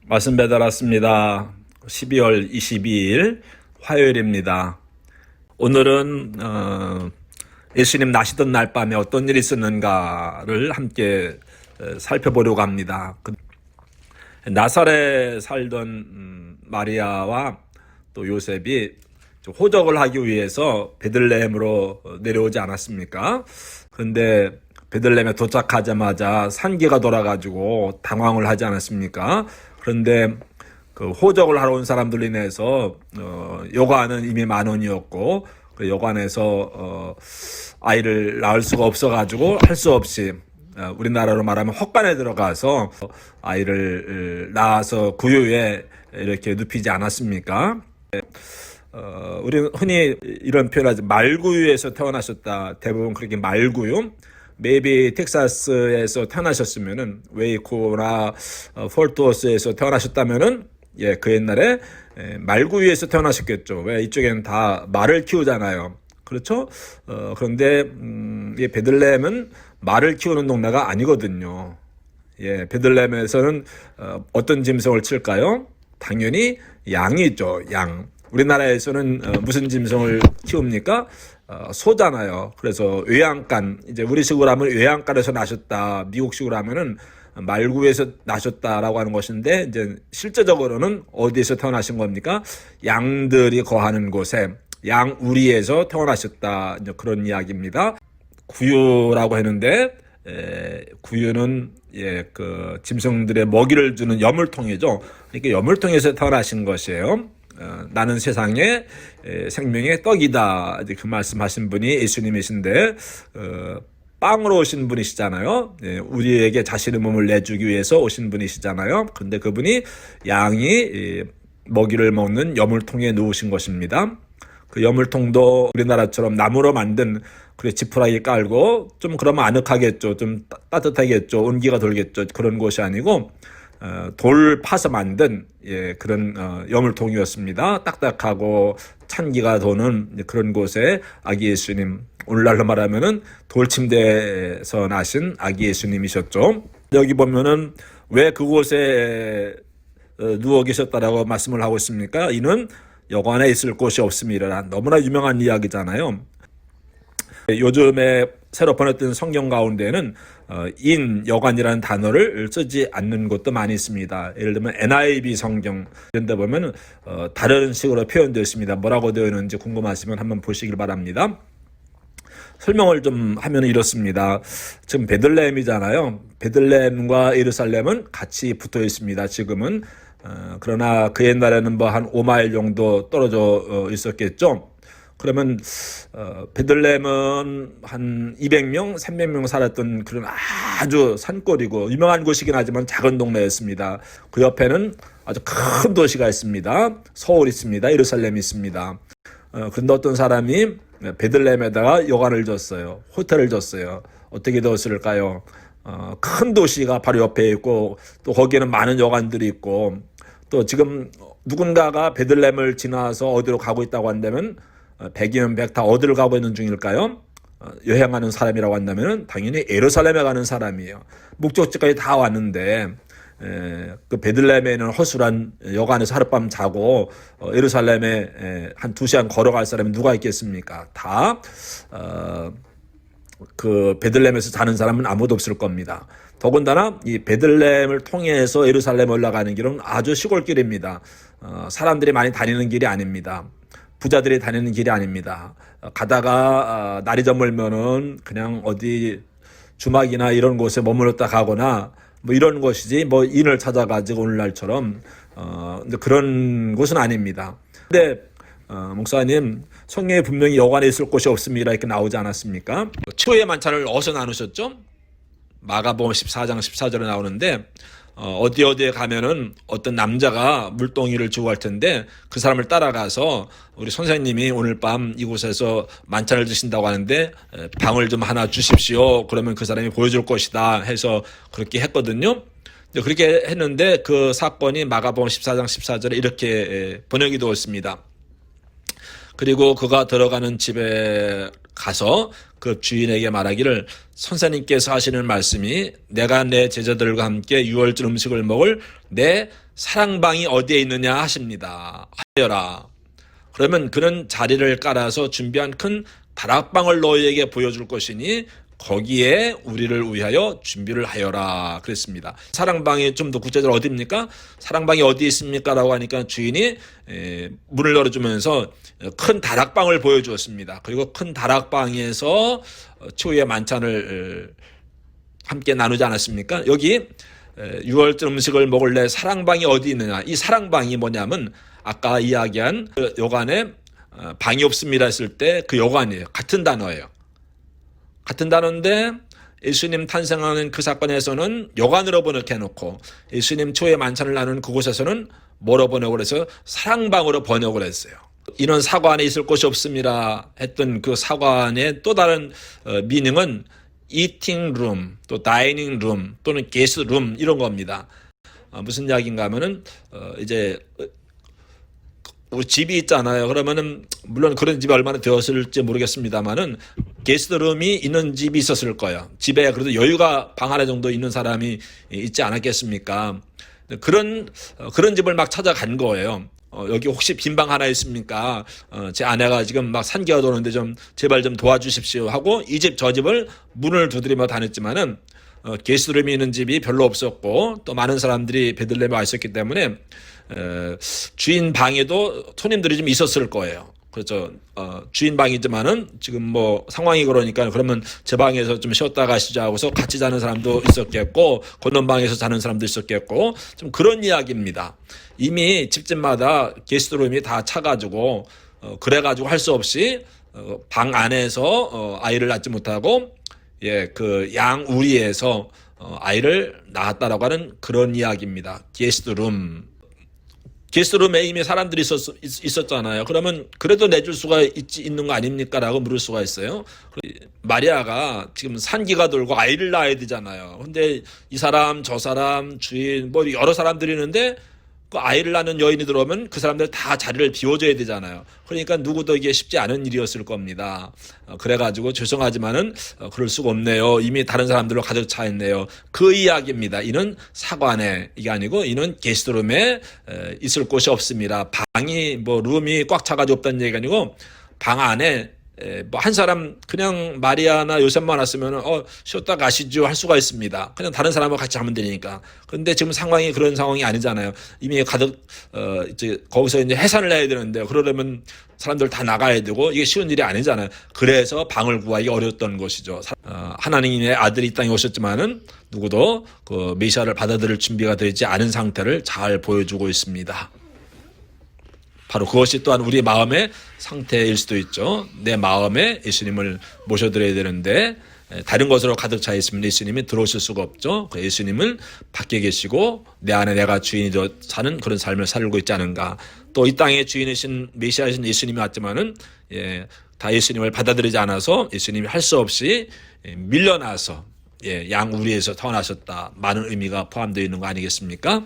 말씀 배달 왔습니다. 12월 22일 화요일입니다. 오늘은 예수님 나시던 날 밤에 어떤 일이 있었는가를 함께 살펴보려고 합니다. 나사렛에 살던 마리아와 또 요셉이 호적을 하기 위해서 베들레헴으로 내려오지 않았습니까? 그런데 베들레헴에 도착하자마자 산기가 돌아가지고 당황을 하지 않았습니까? 그런데 그 호적을 하러 온 사람들로 인해서 여관은 이미 만원이었고 그 여관에서 아이를 낳을 수가 없어가지고 할 수 없이 우리나라로 말하면 헛간에 들어가서 아이를 낳아서 구유에 이렇게 눕히지 않았습니까? 우리는 흔히 이런 표현하지, 말구유에서 태어나셨다. 대부분 그렇게 말구유. 메이비 텍사스에서 태어나셨으면은 웨이코나 폴트워스에서 태어나셨다면은 그 옛날에 말구유에서 태어나셨겠죠. 왜 이쪽에는 다 말을 키우잖아요. 그렇죠? 그런데 이 베들레헴은 말을 키우는 동네가 아니거든요. 베들레헴에서는 어떤 짐승을 칠까요? 당연히 양이죠. 양. 우리나라에서는 무슨 짐승을 키웁니까? 소잖아요. 그래서 외양간, 이제 우리식으로 하면 외양간에서 나셨다. 미국식으로 하면은 말구에서 나셨다라고 하는 것인데, 이제 실제적으로는 어디에서 태어나신 겁니까? 양들이 거하는 곳에, 양우리에서 태어나셨다. 이제 그런 이야기입니다. 구유라고 했는데, 구유는 그 짐승들의 먹이를 주는 여물통이죠. 그러니까 여물통에서 태어나신 것이에요. 나는 세상의 생명의 떡이다. 그 말씀하신 분이 예수님이신데 빵으로 오신 분이시잖아요. 우리에게 자신의 몸을 내주기 위해서 오신 분이시잖아요. 그런데 그분이 양이 먹이를 먹는 여물통에 놓으신 것입니다. 그 여물통도 우리나라처럼 나무로 만든 그래 지푸라기 깔고 좀 그러면 아늑하겠죠. 좀 따뜻하겠죠. 온기가 돌겠죠. 그런 곳이 아니고 돌 파서 만든 그런 여물통이었습니다. 딱딱하고 찬기가 도는 그런 곳에 아기 예수님, 오늘날로 말하면은 돌침대에서 나신 아기 예수님이셨죠. 여기 보면은 왜 그곳에 누워 계셨다라고 말씀을 하고 있습니까? 이는 여관에 있을 곳이 없음이라. 너무나 유명한 이야기잖아요. 요즘에 새로 번역된 성경 가운데는 여관이라는 단어를 쓰지 않는 것도 많이 있습니다. 예를 들면 NIV 성경 이런 데 보면 다른 식으로 표현되어 있습니다. 뭐라고 되어 있는지 궁금하시면 한번 보시길 바랍니다. 설명을 좀 하면 이렇습니다. 지금 베들레헴이잖아요. 베들레헴과 예루살렘은 같이 붙어 있습니다. 지금은. 그러나 그 옛날에는 뭐 한 5마일 정도 떨어져 있었겠죠. 그러면 베들레헴은 한 200명, 300명 살았던 그런 아주 산골이고 유명한 곳이긴 하지만 작은 동네였습니다. 그 옆에는 아주 큰 도시가 있습니다. 서울이 있습니다. 예루살렘이 있습니다. 그런데 어떤 사람이 베들레헴에다가 여관을 줬어요. 호텔을 줬어요. 어떻게 되었을까요? 큰 도시가 바로 옆에 있고 또 거기에는 많은 여관들이 있고 또 지금 누군가가 베들레헴을 지나서 어디로 가고 있다고 한다면 100이면 100 다 어디를 가고 있는 중일까요? 여행하는 사람이라고 한다면 당연히 예루살렘에 가는 사람이에요. 목적지까지 다 왔는데 그 베들레헴에 있는 허술한 여관에서 하룻밤 자고 예루살렘에 한 2시간 걸어갈 사람이 누가 있겠습니까? 다 그 베들레헴에서 자는 사람은 아무도 없을 겁니다. 더군다나 이 베들레헴을 통해서 예루살렘 올라가는 길은 아주 시골길입니다. 사람들이 많이 다니는 길이 아닙니다. 부자들이 다니는 길이 아닙니다. 가다가 날이 저물면은 그냥 어디 주막이나 이런 곳에 머물렀다 가거나 뭐 이런 것이지 뭐 인을 찾아가지고 오늘날처럼 그런 곳은 아닙니다. 근데 목사님, 성경에 분명히 여관에 있을 곳이 없습니다 이렇게 나오지 않았습니까? 최후의 만찬을 어디서 나누셨죠? 마가복음 14장 14절에 나오는데 어디에 가면은 어떤 남자가 물동이를 주고 할 텐데 그 사람을 따라가서 우리 선생님이 오늘 밤 이곳에서 만찬을 드신다고 하는데 방을 좀 하나 주십시오. 그러면 그 사람이 보여줄 것이다 해서 그렇게 했거든요. 그렇게 했는데 그 사건이 마가복음 14장 14절에 이렇게 번역이 되었습니다. 그리고 그가 들어가는 집에 가서 그 주인에게 말하기를 선생님께서 하시는 말씀이 내가 내 제자들과 함께 유월절 음식을 먹을 내 사랑방이 어디에 있느냐 하십니다. 하여라. 그러면 그는 자리를 깔아서 준비한 큰 다락방을 너희에게 보여줄 것이니 거기에 우리를 위하여 준비를 하여라 그랬습니다. 사랑방이 좀 더 구체적으로 어디입니까? 사랑방이 어디 있습니까? 라고 하니까 주인이 문을 열어주면서 큰 다락방을 보여주었습니다. 그리고 큰 다락방에서 초유의 만찬을 함께 나누지 않았습니까? 여기 유월절 음식을 먹을 내 사랑방이 어디 있느냐. 이 사랑방이 뭐냐면 아까 이야기한 그 여관에 방이 없습니다 했을 때 그 여관이에요. 같은 단어예요. 같은 단어인데 예수님 탄생하는 그 사건에서는 여관으로 번역해놓고 예수님 초의 만찬을 나누는 그곳에서는 뭐로 번역을 해서 사랑방으로 번역을 했어요. 이런 사관에 있을 곳이 없습니다 했던 그 사관의 또 다른 미닝은 eating room, 또 dining room, 또는 guest room 이런 겁니다. 무슨 이야기인가 하면은 이제 우리 집이 있잖아요. 그러면은 물론 그런 집이 얼마나 되었을지 모르겠습니다만은 게스트룸이 있는 집이 있었을 거예요. 집에 그래도 여유가 방 하나 정도 있는 사람이 있지 않았겠습니까? 그런 집을 막 찾아간 거예요. 여기 혹시 빈 방 하나 있습니까? 제 아내가 지금 막 산기가 도는데 좀 제발 좀 도와주십시오 하고 이 집 저 집을 문을 두드리며 다녔지만은 게스트룸이 있는 집이 별로 없었고 또 많은 사람들이 베들레헴에 와 있었기 때문에 주인 방에도 손님들이 좀 있었을 거예요. 그렇죠. 주인 방이지만은 지금 뭐 상황이 그러니까 그러면 제 방에서 좀 쉬었다 가시자 하고서 같이 자는 사람도 있었겠고 건넌 방에서 자는 사람도 있었겠고 좀 그런 이야기입니다. 이미 집집마다 게스트룸이 다 차가지고 그래가지고 할 수 없이 방 안에서 아이를 낳지 못하고 그 양 우리에서 아이를 낳았다라고 하는 그런 이야기입니다. 게스트룸에 이미 사람들이 있었잖아요. 그러면 그래도 내줄 수가 있는 거 아닙니까? 라고 물을 수가 있어요. 마리아가 지금 산기가 돌고 아이를 낳아야 되잖아요. 근데 이 사람, 저 사람, 주인, 뭐 여러 사람들이 있는데 그 아이를 낳는 여인이 들어오면 그 사람들 다 자리를 비워줘야 되잖아요. 그러니까 누구도 이게 쉽지 않은 일이었을 겁니다. 그래가지고 죄송하지만은 그럴 수가 없네요. 이미 다른 사람들로 가득 차 있네요. 그 이야기입니다. 이는 사관에 이게 아니고 이는 게스트룸에 있을 곳이 없습니다. 방이 뭐 룸이 꽉 차가지고 없다는 얘기가 아니고 방 안에 뭐 한 사람 그냥 마리아나 요셉만 왔으면 쉬었다 가시죠 할 수가 있습니다. 그냥 다른 사람하고 같이 하면 되니까. 그런데 지금 상황이 그런 상황이 아니잖아요. 이미 가득 이제 거기서 이제 해산을 해야 되는데 그러려면 사람들 다 나가야 되고 이게 쉬운 일이 아니잖아요. 그래서 방을 구하기 어려웠던 것이죠. 하나님의 아들이 이 땅에 오셨지만은 누구도 그 메시아를 받아들일 준비가 되지 않은 상태를 잘 보여주고 있습니다. 바로 그것이 또한 우리 마음의 상태일 수도 있죠. 내 마음에 예수님을 모셔드려야 되는데 다른 것으로 가득 차 있으면 예수님이 들어오실 수가 없죠. 예수님은 밖에 계시고 내 안에 내가 주인이 되어 사는 그런 삶을 살고 있지 않은가. 또 이 땅의 주인이신 메시아이신 예수님이 왔지만은 다 예수님을 받아들이지 않아서 예수님이 할 수 없이 밀려나서 양 우리에서 태어나셨다. 많은 의미가 포함되어 있는 거 아니겠습니까?